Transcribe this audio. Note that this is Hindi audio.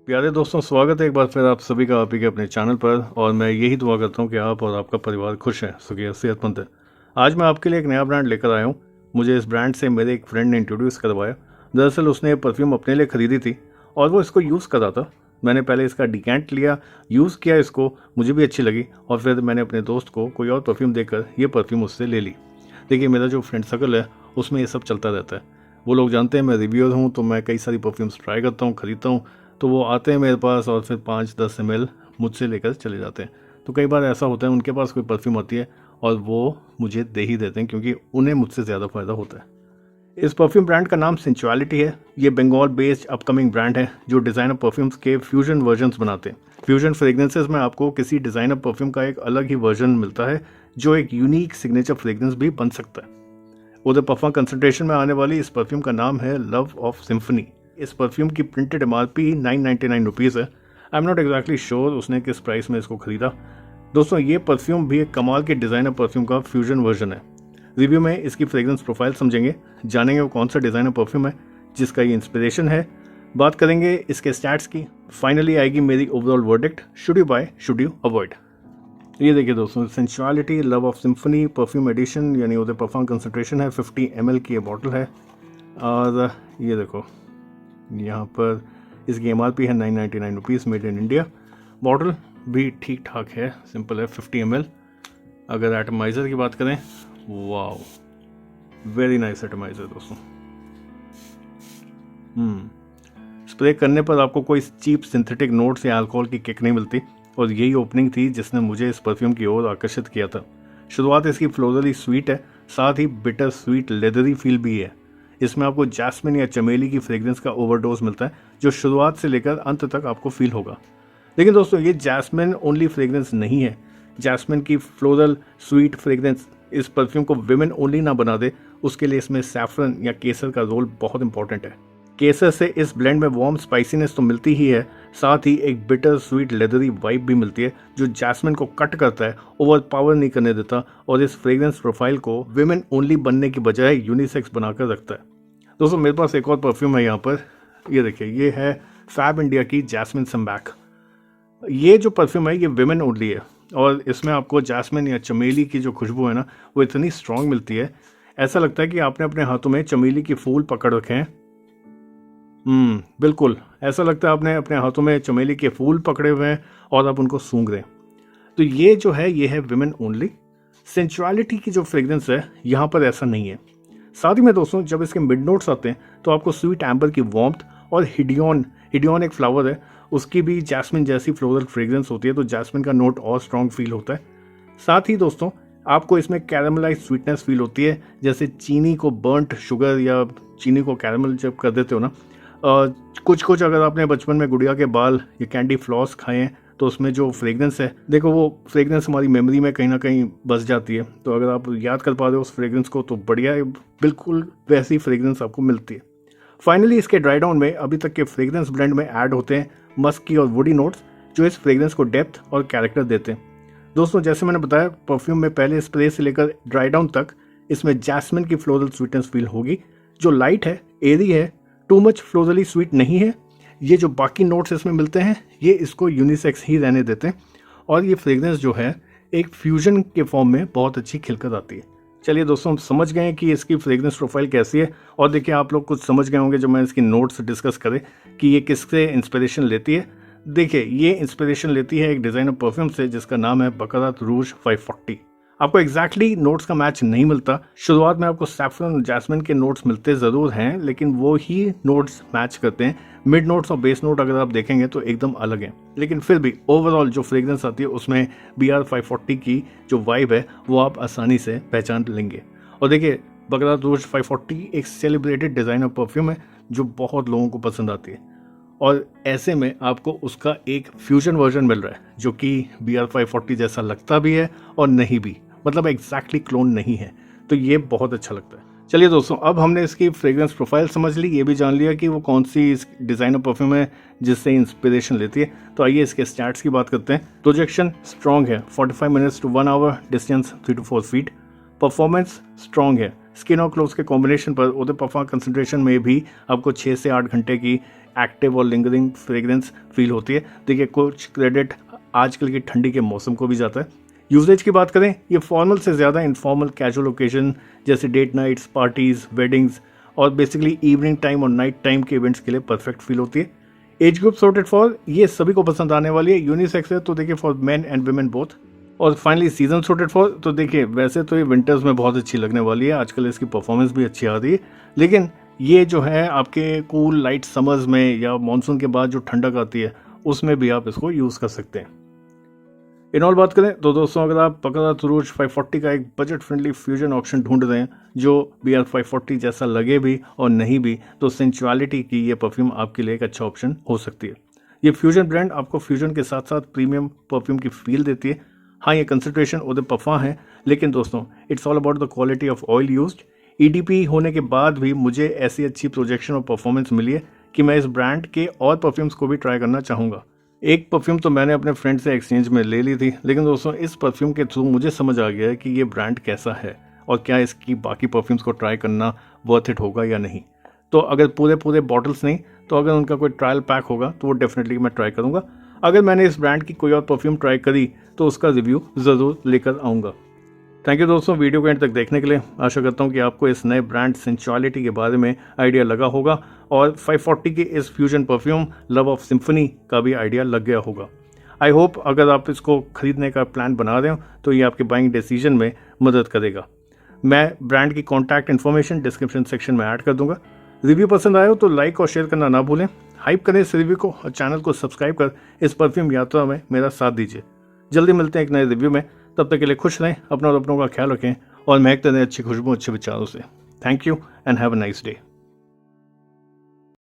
प्यारे दोस्तों, स्वागत है एक बार फिर आप सभी का आप ही के अपने चैनल पर। और मैं यही दुआ करता हूँ कि आप और आपका परिवार खुश है, सुखी है, सेहतमंद है। आज मैं आपके लिए एक नया ब्रांड लेकर आया हूँ। मुझे इस ब्रांड से मेरे एक फ्रेंड ने इंट्रोड्यूस करवाया। दरअसल उसने परफ्यूम अपने लिए ख़रीदी थी और वो इसको यूज़ कर रहा था। मैंने पहले इसका डिकेंट लिया, यूज़ किया इसको, मुझे भी अच्छी लगी और फिर मैंने अपने दोस्त को कोई और परफ्यूम देकर ये परफ्यूम उससे ले ली। देखिए, मेरा जो फ्रेंड सर्कल है उसमें ये सब चलता रहता है। वो लोग जानते हैं मैं रिव्यूअर हूँ, तो मैं कई सारी परफ्यूम्स ट्राई करता हूँ, ख़रीदता हूँ। तो वो आते हैं मेरे पास और फिर 5-10 ml मुझसे लेकर चले जाते हैं। तो कई बार ऐसा होता है उनके पास कोई परफ्यूम आती है और वो मुझे दे ही देते हैं, क्योंकि उन्हें मुझसे ज़्यादा फ़ायदा होता है। इस परफ्यूम ब्रांड का नाम सेंचुअलिटी है। ये बंगाल बेस्ड अपकमिंग ब्रांड है जो डिज़ाइनर परफ्यूम्स के फ्यूजन वर्जन्स बनाते हैं। फ्यूजन फ्रेगनेंसेस में आपको किसी डिज़ाइनर परफ्यूम का एक अलग ही वर्जन मिलता है जो एक यूनिक सिग्नेचर फ्रेगनेंस भी बन सकता है। उधर परफ्यूम कंसंट्रेशन में आने वाली इस परफ्यूम का नाम है लव ऑफ सिम्फनी। इस परफ्यूम की प्रिंटेड MRP 999 रुपीज़ है। I am not exactly sure उसने किस प्राइस में इसको खरीदा। दोस्तों, ये परफ्यूम भी एक कमाल के डिज़ाइनर परफ्यूम का फ्यूजन वर्जन है। रिव्यू में इसकी फ्रेग्रेंस प्रोफाइल समझेंगे, जानेंगे वो कौन सा डिज़ाइनर परफ्यूम है जिसका ये इंस्पिरेशन है, बात करेंगे इसके स्टैट्स की, फाइनली आएगी मेरी overall verdict, should you buy, should you avoid. ये देखिए दोस्तों, sensuality love of symphony perfume edition, यानी उधर परफ्यूम कंसंट्रेशन है 50 ml की ये बॉटल है। और ये देखो, यहाँ पर इसकी MRP है 999 rupees, made in India. Bottle भी ठीक ठाक है, सिंपल है, 50 ml। अगर एटमाइज़र की बात करें, वाओ, वेरी नाइस एटमाइज़र दोस्तों। स्प्रे करने पर आपको कोई चीप सिंथेटिक नोट्स या अल्कोहल की किक नहीं मिलती, और यही ओपनिंग थी जिसने मुझे इस परफ्यूम की ओर आकर्षित किया था। शुरुआत इसकी फ्लोरली स्वीट है, साथ ही बिटर स्वीट लेदरी फील भी है। इसमें आपको जैस्मिन या चमेली की फ्रेग्रेंस का ओवरडोज मिलता है जो शुरुआत से लेकर अंत तक आपको फील होगा। लेकिन दोस्तों, ये जैस्मिन ओनली फ्रेग्रेंस नहीं है। जैस्मिन की फ्लोरल स्वीट फ्रेग्रेंस इस परफ्यूम को विमेन ओनली ना बना दे, उसके लिए इसमें सैफरन या केसर का रोल बहुत इंपॉर्टेंट है। केसर से इस ब्लेंड में वार्म स्पाइसीनेस तो मिलती ही है, साथ ही एक बिटर स्वीट लेदरी वाइब भी मिलती है जो जैस्मिन को कट करता है, ओवर पावर नहीं करने देता, और इस फ्रेग्रेंस प्रोफाइल को विमेन ओनली बनने की बजाय यूनिसेक्स बनाकर रखता है। दोस्तों, मेरे पास एक और परफ्यूम है यहाँ पर, ये देखिए, ये है फैब इंडिया की जैस्मिन समबैक। ये जो परफ्यूम है ये विमेन ओनली है, और इसमें आपको जैस्मिन या चमेली की जो खुशबू है ना, वो इतनी स्ट्रांग मिलती है, ऐसा लगता है कि आपने अपने हाथों में चमेली के फूल पकड़ रखे हैं। बिल्कुल ऐसा लगता है आपने अपने हाथों में चमेली के फूल पकड़े हुए हैं और आप उनको सूंघ रहे हैं। तो ये जो है ये है विमेन ओनली। सेंचुअलिटी की जो फ्रेग्रेंस है यहाँ पर ऐसा नहीं है। साथ ही में दोस्तों, जब इसके मिड नोट्स आते हैं तो आपको स्वीट एम्बर की वार्मथ और हिडियन एक फ्लावर है, उसकी भी जैस्मिन जैसी फ्लोरल फ्रेग्रेंस होती है, तो जैस्मिन का नोट और स्ट्रॉन्ग फील होता है। साथ ही दोस्तों, आपको इसमें कैरामलाइज स्वीटनेस फील होती है, जैसे चीनी को बर्नट शुगर या चीनी को कैरामल जब कर देते हो ना, कुछ अगर आपने बचपन में गुड़िया के बाल या कैंडी फ्लॉस खाए हैं तो उसमें जो फ्रेग्रेंस है, देखो वो फ्रेग्रेंस हमारी मेमोरी में कहीं ना कहीं बस जाती है। तो अगर आप याद कर पा रहे हो उस फ्रेग्रेंस को तो बढ़िया है, बिल्कुल वैसी फ्रेग्रेंस आपको मिलती है। फाइनली इसके ड्राई डाउन में अभी तक के फ्रेग्रेंस ब्लेंड में ऐड होते हैं मस्की और वुडी नोट्स, जो इस फ्रेग्रेंस को डेप्थ और कैरेक्टर देते हैं। दोस्तों, जैसे मैंने बताया, परफ्यूम में पहले स्प्रे से लेकर ड्राई डाउन तक इसमें जैस्मिन की फ्लोरल स्वीटनेस फील होगी, जो लाइट है, एरी है, टू मच फ्लोरली स्वीट नहीं है। ये जो बाकी नोट्स इसमें मिलते हैं ये इसको यूनिसेक्स ही रहने देते हैं, और ये फ्रेग्रेंस जो है एक फ्यूजन के फॉर्म में बहुत अच्छी खिलकर आती है। चलिए दोस्तों, हम समझ गए हैं कि इसकी फ्रेग्रेंस प्रोफाइल कैसी है, और देखिए आप लोग कुछ समझ गए होंगे जब मैं इसकी नोट्स डिस्कस करें कि ये किससे इंस्पिरेशन लेती है। देखिए, ये इंस्पिरेशन लेती है एक डिज़ाइनर परफ्यूम से जिसका नाम है बकारात रूज 540। आपको एग्जैक्टली नोट्स का मैच नहीं मिलता। शुरुआत में आपको सैफरन और जैस्मिन के नोट्स मिलते ज़रूर हैं, लेकिन वो ही नोट्स मैच करते हैं। मिड नोट्स और बेस नोट अगर आप देखेंगे तो एकदम अलग है, लेकिन फिर भी ओवरऑल जो फ्रेग्रेंस आती है उसमें BR 540 की जो वाइब है वो आप आसानी से पहचान लेंगे। और देखिए, बकारात रूज 540 एक सेलिब्रेटेड डिज़ाइनर परफ्यूम है जो बहुत लोगों को पसंद आती है, और ऐसे में आपको उसका एक फ्यूजन वर्जन मिल रहा है जो कि BR 540 जैसा लगता भी है और नहीं भी, मतलब एग्जैक्टली क्लोन नहीं है। तो ये बहुत अच्छा लगता है। चलिए दोस्तों, अब हमने इसकी फ्रेग्रेंस प्रोफाइल समझ ली, ये भी जान लिया कि वो कौन सी इस डिज़ाइनर परफ्यूम है जिससे इंस्पिरेशन लेती है। तो आइए इसके स्टैट्स की बात करते हैं। प्रोजेक्शन स्ट्रॉन्ग है, 45 minutes to 1 hour, distance 3 to 4 feet. Performance strong है, स्किन और क्लोथ्स के कॉम्बिनेशन पर उधर परफॉर्म कंसंट्रेशन में भी आपको 6 से 8 घंटे की एक्टिव और लिंगरिंग फ्रेग्रेंस फील होती है। देखिए कुछ क्रेडिट आजकल की ठंडी के मौसम को भी जाता है। यूजेज की बात करें, ये फॉर्मल से ज़्यादा इनफॉर्मल कैजुअल ओकेजन जैसे डेट नाइट्स, पार्टीज़, वेडिंग्स और बेसिकली इवनिंग टाइम और नाइट टाइम के इवेंट्स के लिए परफेक्ट फील होती है। एज ग्रुप सॉर्टेड फॉर, ये सभी को पसंद आने वाली है। यूनिसेक्स है तो देखिए for main and women both. और फाइनली सीजन सॉर्टेड फॉर, तो देखिए वैसे तो ये विंटर्स में बहुत अच्छी लगने वाली है, आजकल इसकी परफॉर्मेंस भी अच्छी आ रही है, लेकिन ये जो है आपके कूल लाइट समर्स में या मानसून के बाद जो ठंडक आती है उसमें भी आप इसको यूज़ कर सकते हैं। इन ऑल बात करें तो दोस्तों, अगर आप पकड़ा तुरुज 540 का एक बजट फ्रेंडली फ्यूजन ऑप्शन ढूंढ रहे हैं जो BR 540 जैसा लगे भी और नहीं भी, तो सेंचुअलिटी की ये परफ्यूम आपके लिए एक अच्छा ऑप्शन हो सकती है। ये फ्यूजन ब्रांड आपको फ्यूजन के साथ साथ प्रीमियम परफ्यूम की फील देती है। हाँ, ये कंसंट्रेशन और पफा है, लेकिन दोस्तों it's all about the quality of oil used. EDP होने के बाद भी मुझे ऐसी अच्छी प्रोजेक्शन और परफॉर्मेंस मिली है कि मैं इस ब्रांड के और परफ्यूम्स को भी ट्राई करना चाहूँगा। एक परफ्यूम तो मैंने अपने फ्रेंड से एक्सचेंज में ले ली थी, लेकिन दोस्तों इस परफ्यूम के थ्रू मुझे समझ आ गया है कि ये ब्रांड कैसा है और क्या इसकी बाकी परफ्यूम्स को ट्राई करना वर्थ इट होगा या नहीं। तो अगर पूरे बॉटल्स नहीं तो अगर उनका कोई ट्रायल पैक होगा तो वो डेफिनेटली मैं ट्राई करूँगा। अगर मैंने इस ब्रांड की कोई और परफ्यूम ट्राई करी तो उसका रिव्यू ज़रूर लेकर आऊँगा। थैंक यू दोस्तों वीडियो को एंड तक देखने के लिए। आशा करता हूँ कि आपको इस नए ब्रांड सेंचुअलिटी के बारे में आइडिया लगा होगा और 540 के इस fusion perfume love of symphony का भी आइडिया लग गया होगा। आई होप अगर आप इसको खरीदने का प्लान बना रहे हो तो ये आपके बाइंग डिसीजन में मदद करेगा। मैं ब्रांड की कॉन्टैक्ट इन्फॉर्मेशन डिस्क्रिप्शन सेक्शन में ऐड कर दूंगा। रिव्यू पसंद आए हो तो लाइक और शेयर करना ना भूलें। हाइप करें इस रिव्यू को और चैनल को सब्सक्राइब कर इस परफ्यूम यात्रा में मेरा साथ दीजिए। जल्दी मिलते हैं एक नए रिव्यू में, तब तक के लिए खुश रहें, अपना और अपनों का ख्याल रखें और महकते रहें अच्छी खुशबू अच्छे विचारों से। Thank you and have a nice day.